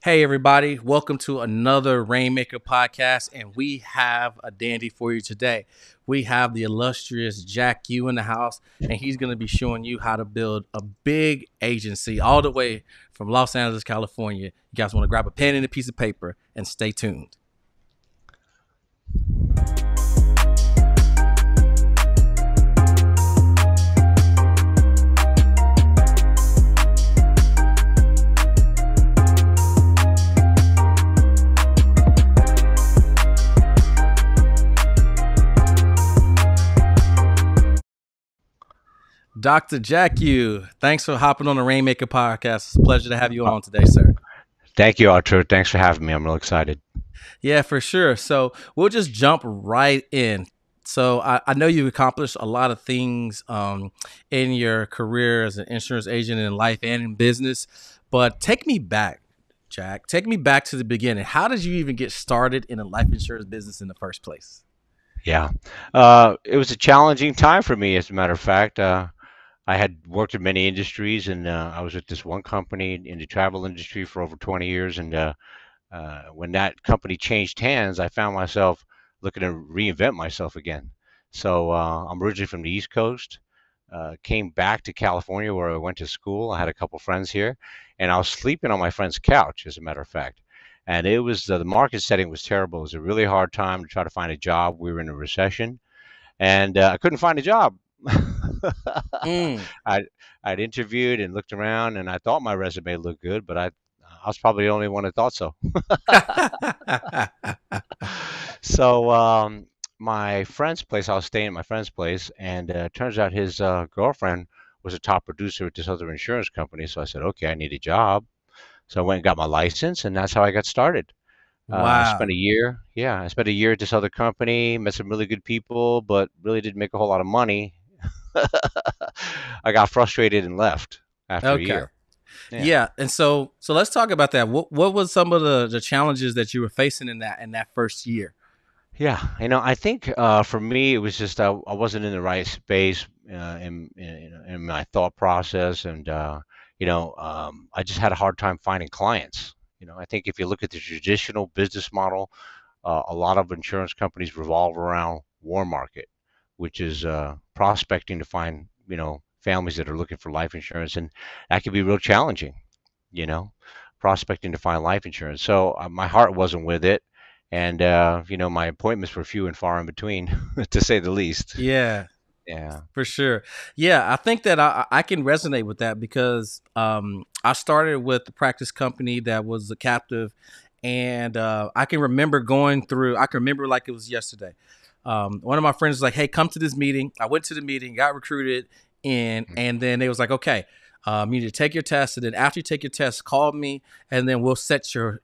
Hey, everybody, welcome to another Rainmaker podcast, and we have a dandy for you today. We have the illustrious Jack Yu in the house, and he's going to be showing you how to build a big agency all the way from Los Angeles, California. You guys want to grab a pen and a piece of paper and stay tuned. Dr. Jack Yu, thanks for hopping on the Rainmaker podcast. It's a pleasure to have you on today, sir. Thank you, Arturo. Thanks for having me. I'm real excited. Yeah, for sure. So we'll just jump right in. So I know you've accomplished a lot of things in your career as an insurance agent in life and in business, but take me back, Jack. Take me back to the beginning. How did you even get started in a life insurance business in the first place? Yeah. It was a challenging time for me, as a matter of fact. I had worked in many industries, and I was with this one company in the travel industry for over 20 years. And when that company changed hands, I found myself looking to reinvent myself again. So I'm originally from the East Coast, came back to California where I went to school. I had a couple friends here, and I was sleeping on my friend's couch, as a matter of fact. And it was the market setting was terrible. It was a really hard time to try to find a job. We were in a recession, and I couldn't find a job. Mm. I I'd interviewed and looked around, and I thought my resume looked good, but I was probably the only one that thought so. So my friend's place, I was staying at my friend's place, and turns out his girlfriend was a top producer at this other insurance company. So I said, okay, I need a job. So I went and got my license, and that's how I got started. I spent Wow. a year, yeah, I spent a year at this other company, met some really good people, but really didn't make a whole lot of money. I got frustrated and left after a Okay. year. Yeah. Yeah, and so let's talk about that. What was some of the challenges that you were facing in that first year? Yeah, I think for me it was just I wasn't in the right space in my thought process, and I just had a hard time finding clients. I think if you look at the traditional business model, a lot of insurance companies revolve around warm market, which is prospecting to find families that are looking for life insurance, and that can be real challenging. You know, prospecting to find life insurance. So my heart wasn't with it, and my appointments were few and far in between, to say the least. Yeah, Yeah. for sure. Yeah, I think that I can resonate with that because I started with the practice company that was a captive, and I can remember going through. I can remember like it was yesterday. One of my friends was like, "Hey, come to this meeting." I went to the meeting, got recruited, and then they was like, "Okay, you need to take your test, and then after you take your test, call me, and then we'll set your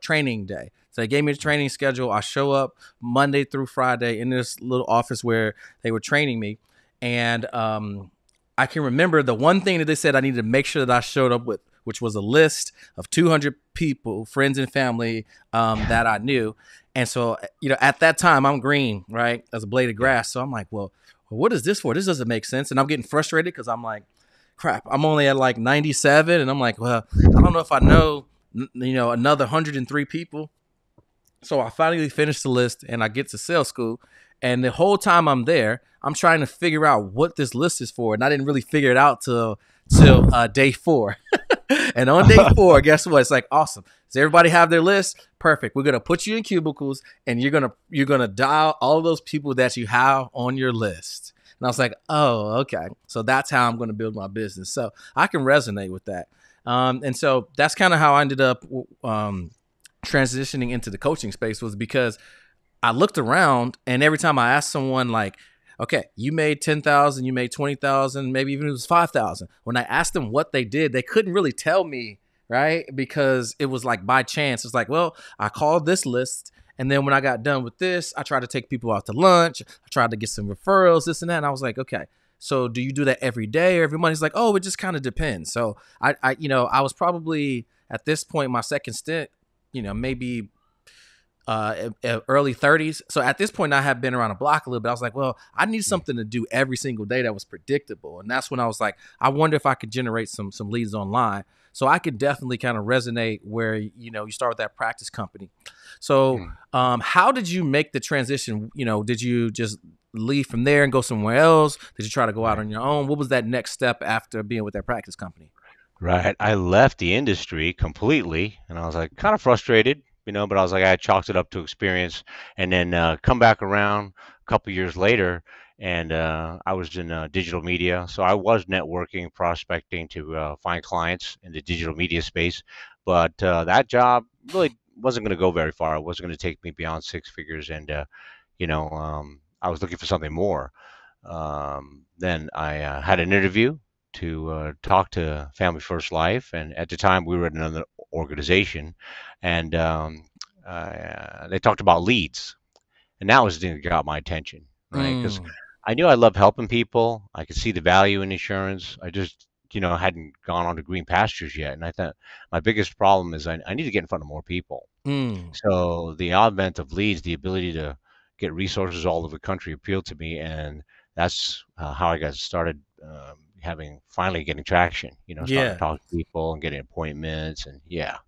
training day." So they gave me the training schedule. I show up Monday through Friday in this little office where they were training me, and I can remember the one thing that they said I needed to make sure that I showed up with, which was a list of 200 people, friends and family that I knew. And so, at that time, I'm green, right, as a blade of Yeah. grass. So I'm like, well, what is this for? This doesn't make sense. And I'm getting frustrated because I'm like, crap, I'm only at like 97. And I'm like, well, I don't know if I know, another 103 people. So I finally finished the list and I get to sales school. And the whole time I'm there, I'm trying to figure out what this list is for. And I didn't really figure it out till day four. And on day four, guess what? It's like awesome. Does everybody have their list? Perfect. We're gonna put you in cubicles, and you're gonna dial all those people that you have on your list. And I was like, oh, okay. So that's how I'm gonna build my business. So I can resonate with that. And so that's kind of how I ended up transitioning into the coaching space was because I looked around, and every time I asked someone like, okay, you made 10,000, you made 20,000, maybe even it was 5,000. When I asked them what they did, they couldn't really tell me, right? Because it was like by chance. It's like, well, I called this list, and then when I got done with this, I tried to take people out to lunch. I tried to get some referrals, this and that. And I was like, okay, so do you do that every day or every month? He's like, oh, it just kind of depends. So I was probably at this point, my second stint, maybe early 30s. So at this point, I have been around the block a little bit. I was like, well, I need something to do every single day that was predictable. And that's when I was like, I wonder if I could generate some leads online. So I could definitely kind of resonate where you start with that practice company. So Mm. how did you make the transition? Did you just leave from there and go somewhere else? Did you try to go out Right. on your own? What was that next step after being with that practice company? Right. I left the industry completely, and I was like kind of frustrated, but I was like I chalked it up to experience, and then come back around a couple years later, and I was in digital media, so I was networking, prospecting to find clients in the digital media space, but that job really wasn't going to go very far. It wasn't going to take me beyond six figures, and I was looking for something more. Then I had an interview to talk to Family First Life, and at the time we were at another organization, and they talked about leads, and that was the thing that got my attention, right? Because Mm, I knew I loved helping people. I could see the value in insurance. I just hadn't gone on to green pastures yet, and I thought my biggest problem is I need to get in front of more people. mm. So the advent of leads, the ability to get resources all over the country appealed to me, and that's how I got started having finally getting traction. Starting to Yeah, talk to people and getting appointments, and yeah,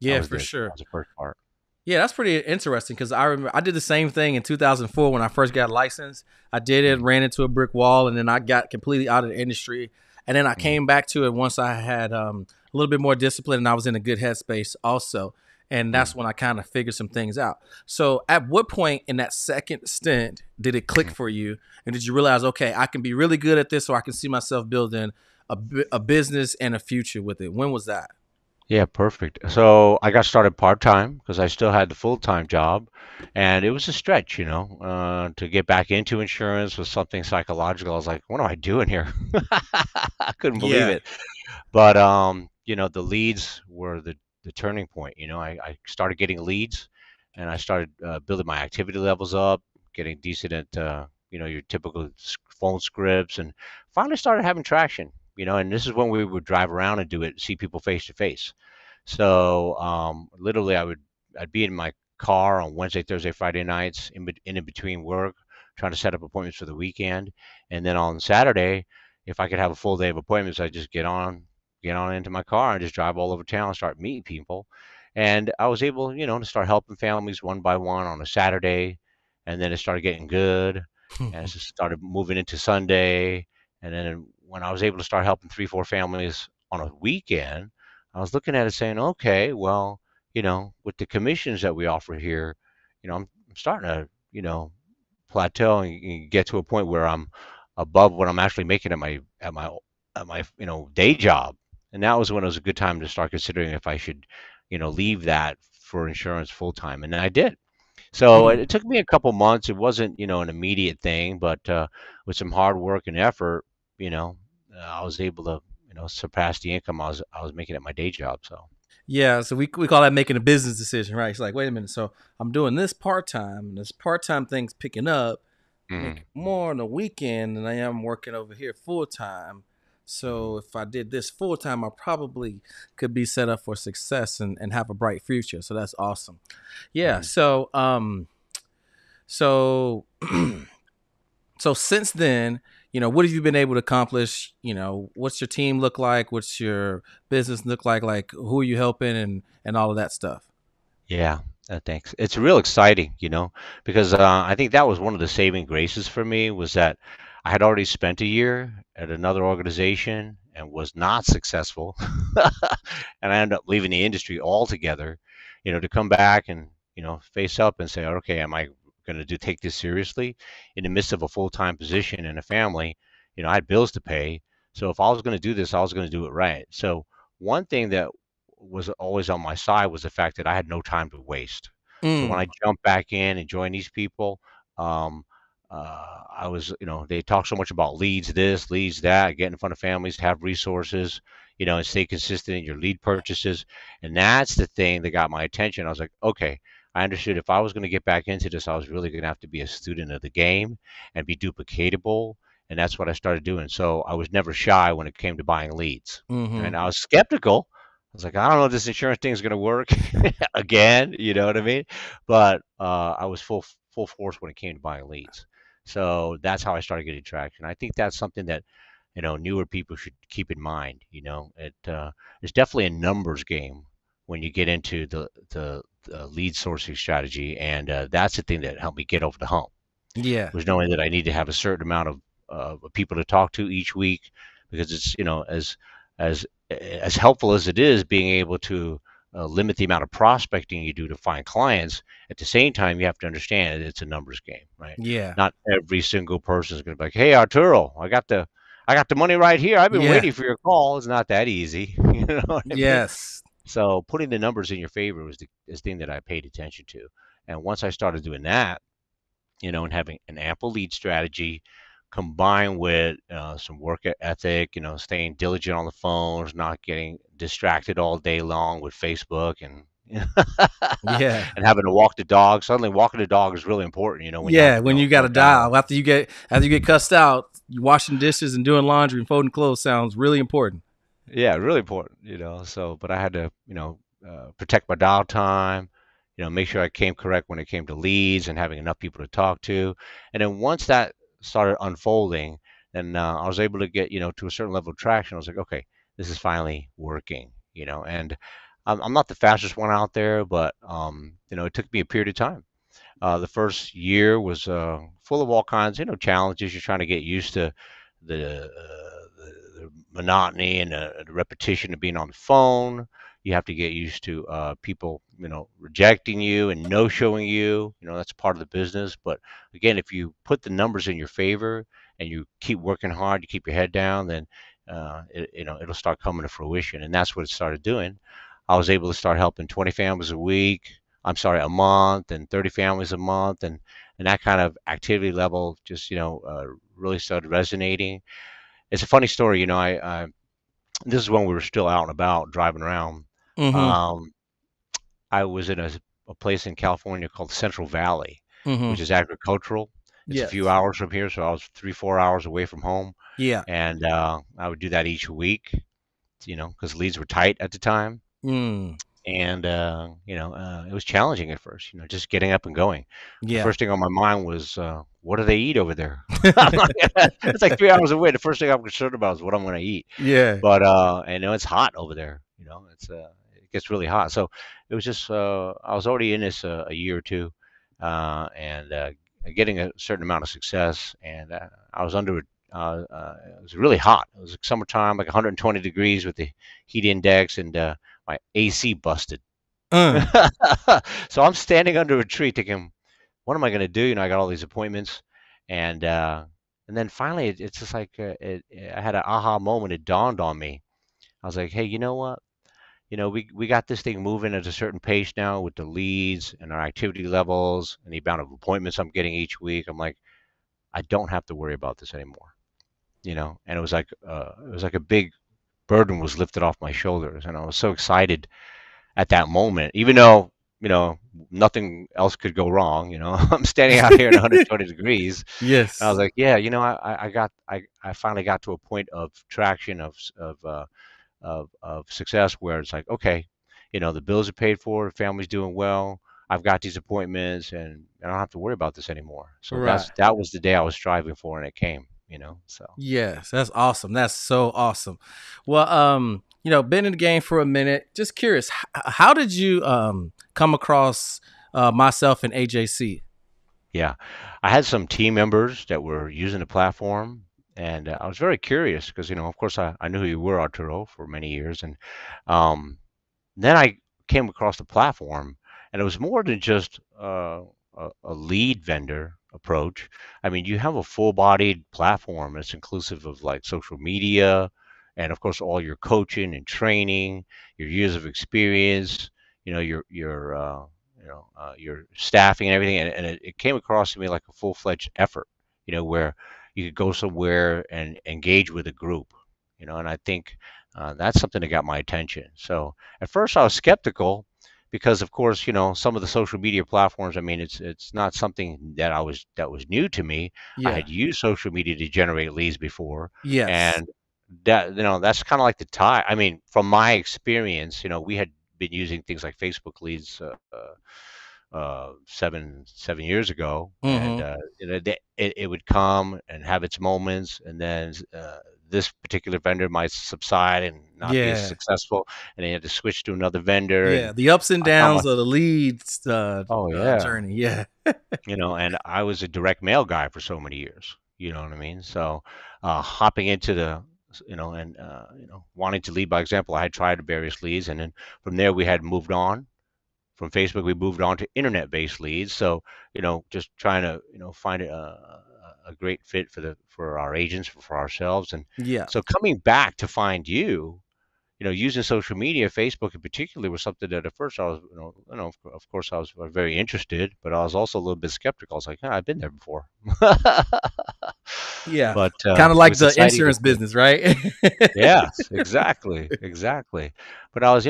yeah, for that sure. was the first part. Yeah, that's pretty interesting because I remember I did the same thing in 2004 when I first got licensed. I did it, Mm, ran into a brick wall, and then I got completely out of the industry. And then I mm, came back to it once I had a little bit more discipline and I was in a good headspace also. And that's mm, when I kind of figured some things out. So, at what point in that second stint did it click mm. for you? And did you realize, okay, I can be really good at this, or I can see myself building a business and a future with it? When was that? Yeah, perfect. So I got started part-time because I still had the full-time job, and it was a stretch, to get back into insurance was something psychological. I was like, what am I doing here? I couldn't believe Yeah. it. But the leads were the turning point. I started getting leads, and I started building my activity levels up, getting decent at your typical phone scripts, and finally started having traction. And this is when we would drive around and do it, see people face to face. So literally, I'd be in my car on Wednesday, Thursday, Friday nights, in between work, trying to set up appointments for the weekend, and then on Saturday, if I could have a full day of appointments, I'd just get on into my car and just drive all over town and start meeting people. And I was able, to start helping families one by one on a Saturday, and then it started getting good, and it just started moving into Sunday, and then when I was able to start helping three, four families on a weekend, I was looking at it saying, okay, well, with the commissions that we offer here, I'm starting to, plateau and get to a point where I'm above what I'm actually making at my day job. And that was when it was a good time to start considering if I should, leave that for insurance full time. And I did. So it Mm. took me a couple months. It wasn't, an immediate thing, but with some hard work and effort, I was able to, surpass the income I was making at my day job. So. Yeah, so we call that making a business decision, right? It's like, wait a minute, so I'm doing this part time, and this part time thing's picking up, Mm, make more on the weekend than I am working over here full time. mhm, So if I did this full time, I probably could be set up for success and have a bright future. So that's awesome. Yeah. mhm. So so since then, what have you been able to accomplish? What's your team look like? What's your business look like? Like, who are you helping and all of that stuff? Yeah, thanks. It's real exciting, because I think that was one of the saving graces for me was that I had already spent a year at another organization and was not successful, and I ended up leaving the industry altogether, to come back and face up and say, okay, am I going to do take this seriously in the midst of a full-time position and a family? I had bills to pay, so if I was going to do this, I was going to do it right. So one thing that was always on my side was the fact that I had no time to waste. So when I Mm, jumped back in and joined these people, um, I was, they talk so much about leads this, leads that, get in front of families, have resources, and stay consistent in your lead purchases. And that's the thing that got my attention. I was like, okay, I understood if I was going to get back into this, I was really going to have to be a student of the game and be duplicatable. And that's what I started doing. So I was never shy when it came to buying leads. mm-hmm. And I was skeptical. I was like, I don't know if this insurance thing is going to work again. You know what I mean? But I was full force when it came to buying leads. So that's how I started getting traction. I think that's something that newer people should keep in mind. It's definitely a numbers game when you get into the lead sourcing strategy, and that's the thing that helped me get over the hump, Yeah. was knowing that I need to have a certain amount of people to talk to each week, because it's, as helpful as it is being able to limit the amount of prospecting you do to find clients. At the same time, you have to understand that it's a numbers game, right? Yeah. Not every single person is going to be like, "Hey, Arturo, I got the money right here. I've been Yeah. waiting for your call." It's not that easy. You know what I mean? Yes. So putting the numbers in your favor was the thing that I paid attention to. And once I started doing that, and having an ample lead strategy combined with some work ethic, staying diligent on the phones, not getting distracted all day long with Facebook and Yeah. and having to walk the dog. Suddenly, walking the dog is really important, when you have Yeah. to, When you got go to down. dial after you get cussed out, you washing dishes and doing laundry and folding clothes sounds really important. Yeah, really important, So, but I had to, protect my dial time, make sure I came correct when it came to leads and having enough people to talk to. And then once that started unfolding, then I was able to get, to a certain level of traction. I was like, okay, this is finally working, And I'm not the fastest one out there, but it took me a period of time. The first year was full of all kinds, challenges. You're trying to get used to the monotony and the repetition of being on the phone. You have to get used to people, rejecting you and no showing you. That's part of the business. But again, if you put the numbers in your favor and you keep working hard, you keep your head down, then it'll start coming to fruition. And that's what it started doing. I was able to start helping 20 families a week. I'm sorry, a month, and 30 families a month, and that kind of activity level just, really started resonating. It's a funny story, this is when we were still out and about driving around. Mm-hmm. Um, I was in a place in California called Central Valley, Mm-hmm. which is agricultural. It's a few Yes. hours from here, so I was 3, 4 hours away from home, Yeah. and I would do that each week, because leads were tight at the time. Mm. And it was challenging at first, just getting up and going. The Yeah. first thing on my mind was, what do they eat over there? I'm like, it's like 3 hours away. The first thing I'm concerned about is what I'm going to eat. Yeah. But and it's hot over there. It gets really hot. So it was just, I was already in this a year or two, and getting a certain amount of success. And I was under it was really hot. It was like summertime, like 120 degrees with the heat index, and my AC busted. Uh. So I'm standing under a tree thinking, what am I going to do? I got all these appointments, and then finally it's just like, I had an aha moment. It dawned on me. I was like, hey, you know what? We got this thing moving at a certain pace now with the leads and our activity levels and the amount of appointments I'm getting each week. I'm like, I don't have to worry about this anymore. And it was like a big burden was lifted off my shoulders, and I was so excited at that moment, even though, nothing else could go wrong. I'm standing out here in 120 degrees. And I was Yes. like, yeah, I finally got to a point of traction, of success, where it's like, okay, the bills are paid for, the family's doing well. I've got these appointments, and I don't have to worry about this anymore. So Right. that was the day I was striving for, and it came. So. Yes, that's awesome. That's so awesome. Well, been in the game for a minute. Just curious, how did you come across myself and AJC? Yeah, I had some team members that were using the platform, and I was very curious because, of course, I knew who you were, Arturo, for many years, and um, then I came across the platform, and it was more than just a lead vendor approach. I mean, you have a full-bodied platform that's inclusive of like social media, and of course, all your coaching and training, your years of experience, your staffing and everything, and it came across to me like a full-fledged effort, where you could go somewhere and engage with a group, and I think that's something that got my attention. So at first I was skeptical because, of course, some of the social media platforms. I mean, it's not something that was new to me. I Yeah. had used social media to generate leads before, Yes. and that's kind of like the tie. I mean, from my experience, we had been using things like Facebook leads 7 years ago, and Mm-hmm. it would come and have its moments, and then this particular vendor might subside and not be as Yeah. successful, and they had to switch to another vendor. Yeah. And The ups and I found my, downs of the leads oh yeah, journey. Yeah. and I was a direct mail guy for so many years. You know what I mean? So, hopping into the, and wanting to lead by example, I had tried various leads, and then from there we had moved on. From Facebook, we moved on to internet-based leads. So, just trying to, find a great fit for our agents, for ourselves, and Yeah. so coming back to find you, using social media, Facebook in particular, was something that at first I was, of course, I was very interested, but I was also a little bit skeptical. I was like, "Yeah, I've been there before," Yeah. but Kind of it like was the exciting to insurance see. business, right? Yes, exactly, exactly. But I was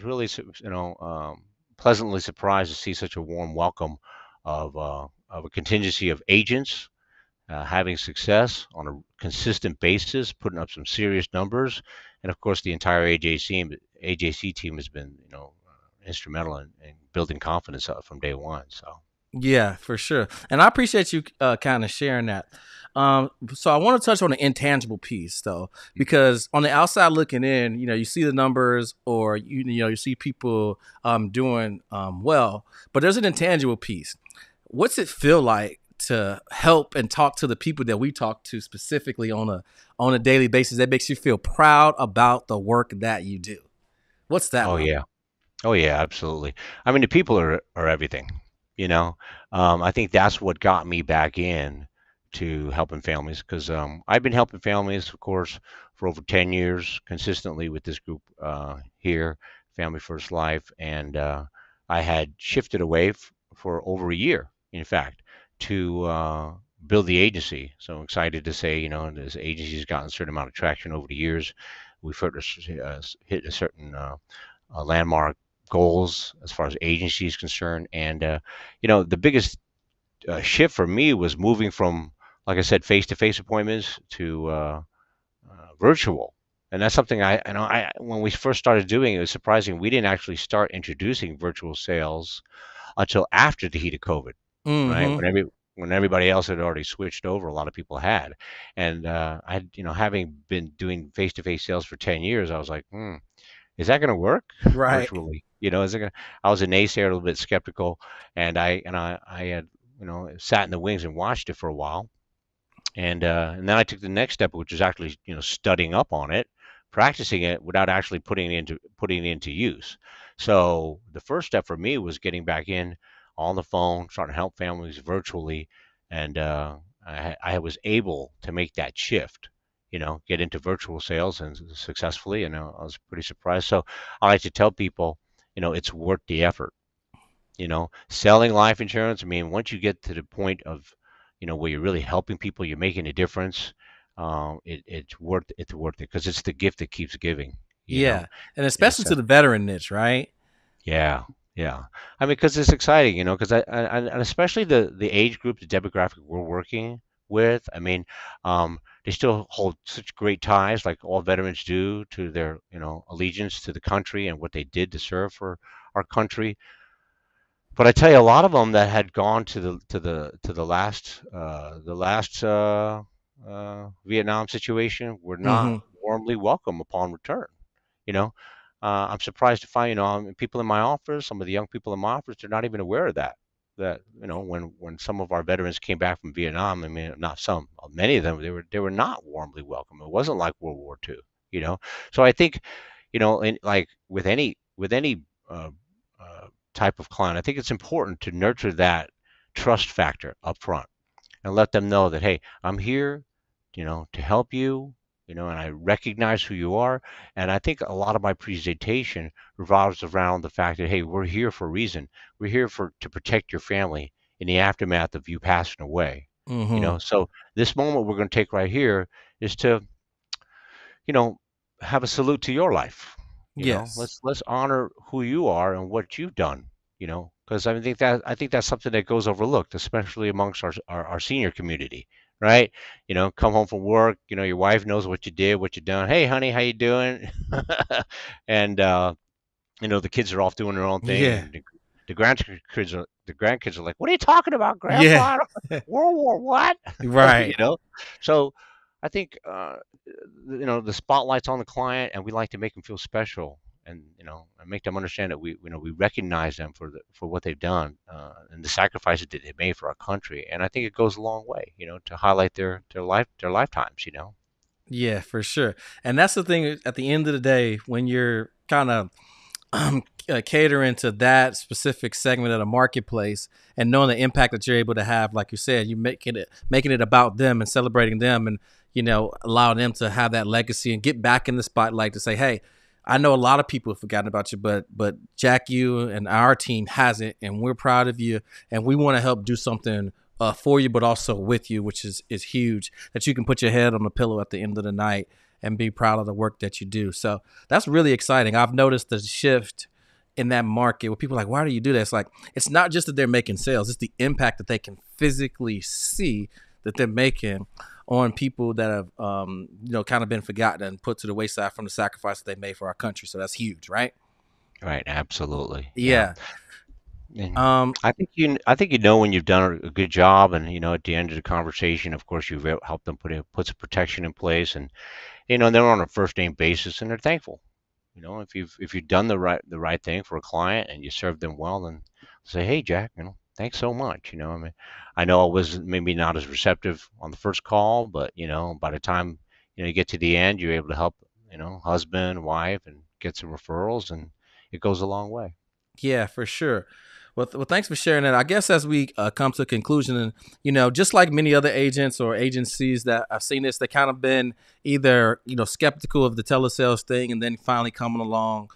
really, pleasantly surprised to see such a warm welcome of a contingency of agents having success on a consistent basis, putting up some serious numbers, and of course the entire AJC team has been, instrumental in building confidence from day one. So. Yeah, for sure. And I appreciate you kind of sharing that. So I want to touch on the intangible piece though, because on the outside looking in, you see the numbers or you see people doing well, but there's an intangible piece. What's it feel like to help and talk to the people that we talk to specifically on a daily basis that makes you feel proud about the work that you do? What's that Oh like? yeah. Oh yeah, absolutely. I mean, the people are everything. You know, I think that's what got me back in to helping families because I've been helping families, of course, for over 10 years consistently with this group here, Family First Life, and I had shifted away for over a year, in fact, to build the agency. So I'm excited to say, this agency's gotten a certain amount of traction over the years. We've hit a certain landmark goals as far as agency is concerned. And the biggest shift for me was moving from, like I said, face-to-face appointments to virtual. And that's something I when we first started doing it, was surprising. We didn't actually start introducing virtual sales until after the heat of COVID, right? Mm-hmm. When everybody else had already switched over, a lot of people had. And having been doing face-to-face sales for 10 years, I was like, is that going to work Right. virtually? Is it going to, I was a naysayer, a little bit skeptical, and I had, sat in the wings and watched it for a while. And then I took the next step, which is actually, studying up on it, practicing it without actually putting it into use. So the first step for me was getting back in on the phone, starting to help families virtually, and I was able to make that shift. Get into virtual sales and successfully, and I was pretty surprised. So I like to tell people, it's worth the effort. Selling life insurance. I mean, once you get to the point of, where you're really helping people, you're making a difference. It's worth it because it's the gift that keeps giving. You know, Yeah. And especially it's to the veteran niche, right? yeah, yeah. I mean, because it's exciting, because and especially the age group, the demographic we're working with. I mean, they still hold such great ties, like all veterans do, to their, allegiance to the country and what they did to serve for our country. But I tell you, a lot of them that had gone to the last Vietnam situation were not Mm-hmm. warmly welcome upon return. You know, I'm surprised to find, people in my office, some of the young people in my office, they're not even aware of that. That when some of our veterans came back from Vietnam, I mean, not some, many of them, they were not warmly welcome. It wasn't like World War II. So I think, like with any uh, uh, type of client, I think it's important to nurture that trust factor up front and let them know that, hey, I'm here, to help you, and I recognize who you are. And I think a lot of my presentation revolves around the fact that, hey, we're here for a reason. We're here to protect your family in the aftermath of you passing away. Mm-hmm. So this moment we're going to take right here is to, you know, have a salute to your life. Yes. Let's honor who you are and what you've done. Because I think that's something that goes overlooked, especially amongst our senior community, right? Come home from work, your wife knows what you did, what you done. Hey, honey, how you doing? And the kids are off doing their own thing, Yeah. and the grandkids are like, "What are you talking about, Yeah. Grandpa? World War what?" you Right. know. So I think the spotlight's on the client, and we like to make them feel special, and and make them understand that we recognize them for what they've done, and the sacrifices that they made for our country. And I think it goes a long way, to highlight their lifetimes. Yeah, for sure. And that's the thing at the end of the day, when you're kind of catering to that specific segment of the marketplace and knowing the impact that you're able to have, like you said, you making it about them and celebrating them, and allow them to have that legacy and get back in the spotlight to say, hey, I know a lot of people have forgotten about you, but Jack, you and our team hasn't, and we're proud of you, and we want to help do something for you, but also with you, which is huge. That you can put your head on the pillow at the end of the night and be proud of the work that you do. So that's really exciting. I've noticed the shift in that market where people are like, why do you do that? It's like, it's not just that they're making sales, it's the impact that they can physically see that they're making on people that have, kind of been forgotten and put to the wayside from the sacrifice that they made for our country. So that's huge, right? Right, absolutely. Yeah. Yeah. And Um, I think when you've done a good job, and at the end of the conversation, of course, you've helped them put some protection in place, and they're on a first name basis, and they're thankful. If you've done the right thing for a client and you served them well, then say, hey, Jack, thanks so much. I mean, I know I was maybe not as receptive on the first call, but by the time you get to the end, you're able to help husband, wife, and get some referrals, and it goes a long way. Yeah, for sure. Well, thanks for sharing that. I guess as we come to a conclusion, and just like many other agents or agencies that I've seen this, they kind of been either skeptical of the telesales thing, and then finally coming along,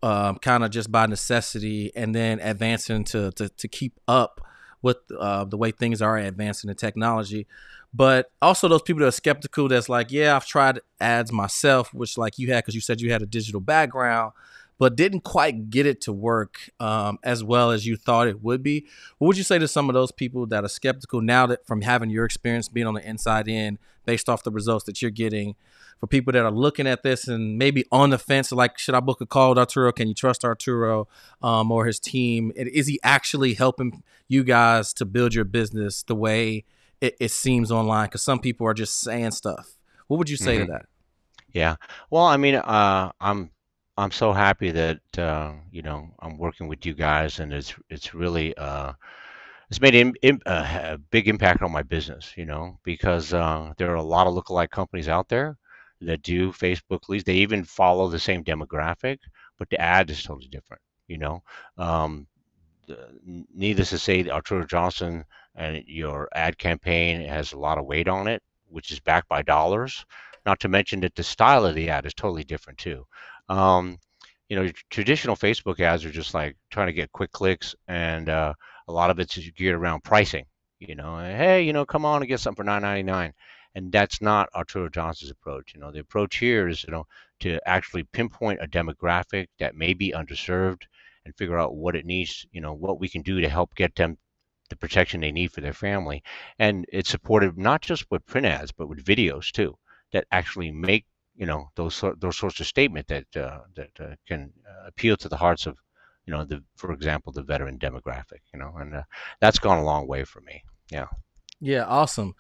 kind of just by necessity, and then advancing to keep up with the way things are advancing in technology. But also those people that are skeptical, that's like, yeah, I've tried ads myself, which like you had, because you said you had a digital background, but didn't quite get it to work as well as you thought it would be. What would you say to some of those people that are skeptical now, that from having your experience being on the inside in, based off the results that you're getting, for people that are looking at this and maybe on the fence, like, should I book a call with Arturo? Can you trust Arturo or his team? Is he actually helping you guys to build your business the way it seems online? Because some people are just saying stuff. What would you say to Hmm. that? Yeah. Well, I mean, I'm so happy that I'm working with you guys, and it's really it's made a big impact on my business, because there are a lot of lookalike companies out there that do Facebook leads. They even follow the same demographic, but the ad is totally different. You know, um, Needless to say, Arturo Johnson and your ad campaign has a lot of weight on it, which is backed by dollars. Not to mention that the style of the ad is totally different too. Um, Traditional Facebook ads are just like trying to get quick clicks, and a lot of it's geared around pricing. Hey, come on and get something for 9.99, and that's not Arturo Johnson's approach. The approach here is, to actually pinpoint a demographic that may be underserved and figure out what it needs, what we can do to help get them the protection they need for their family. And it's supported not just with print ads, but with videos too, that actually make those sorts of statement that can appeal to the hearts of for example, the veteran demographic. And that's gone a long way for me. Yeah. Yeah, awesome.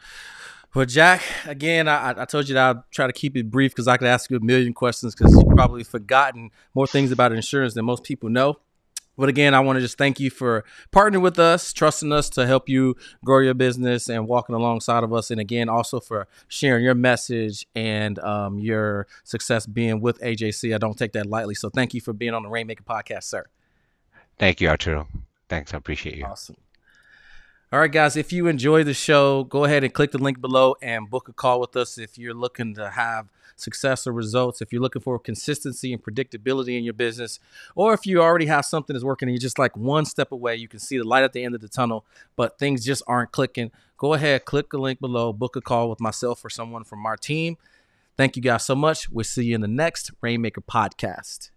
Well, Jack, again, I told you that I'd try to keep it brief because I could ask you a million questions because you've probably forgotten more things about insurance than most people know. But again, I want to just thank you for partnering with us, trusting us to help you grow your business and walking alongside of us. And again, also for sharing your message and your success being with AJC. I don't take that lightly. So thank you for being on the Rainmaker podcast, sir. Thank you, Arturo. Thanks. I appreciate you. Awesome. All right, guys, if you enjoy the show, go ahead and click the link below and book a call with us if you're looking to have success or results, if you're looking for consistency and predictability in your business, or if you already have something that's working and you're just like one step away, you can see the light at the end of the tunnel, but things just aren't clicking. Go ahead, click the link below, book a call with myself or someone from our team. Thank you guys so much. We'll see you in the next Rainmaker podcast.